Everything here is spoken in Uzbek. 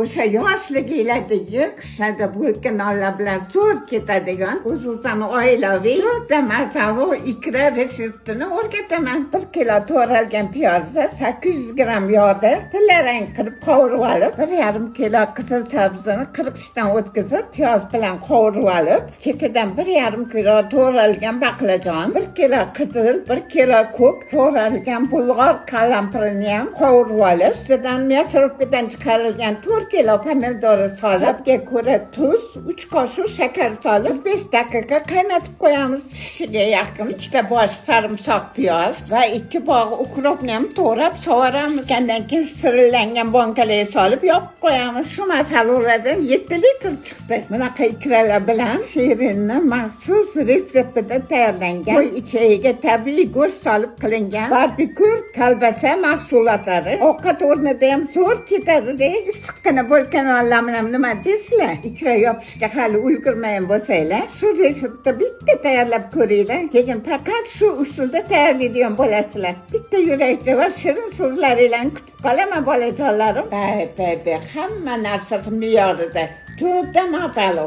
O'sha yoshligilardagi qishlarda bo'lgan nonlar bilan zo'r ketadigan o'zbekiston oilaviy to'rtta mazali ikra retseptini o'rgataman. 1 kilo to'ralgan piyozni 800 gram yog'da tillarang qilib qovurib olib, 1,5 kilo qizil sabzini qirg'ichdan o'tkazib, piyoz bilan qovurib olib, ketidan 1,5 kilo to'ralgan baqlajon, 1 kilo qizil, 1 kilo ko'k to'ralgan bulg'or qalampirini ham qovurib olib, ustidan мясорубкаdan chiqarilgan 4 kilo pomidorni solib, ko'ra tuz, 3 qoshiq shakar solib, 5 daqiqa qaynatib qo'yamiz. Pishishiga yaqin 2 bosh sarimsoq piyoz va 2 bog' ukrobni ham to'g'rab sovuramiz. Undan keyin sirillangan bankalarga solib yopib qo'yamiz. Shu masalalardan 7 litr chiqdi. Bunaqa ikralar bilan shirinni maxsus retseptida tayyorlangan, qo'y ichiga tabiiy go'sht solib qilingan barbekue kolbasa mahsulotlari ovqat o'rnida ham zo'r ketadi-da. Issiqqina bo'lgan olamni nima deysizlar? Ikra yopishga hali ulgurmagan bo'lsanglar, shu retseptni bitta tayyorlab ko'ringlar. Keyin faqat shu usulda tayyorlaydigan bo'lasizlar. Bitta yurakcha va shirin so'zlaringlarni kutib qolaman bolajonlarim. Hamma narsasi me'yorida. To'rtta mazali.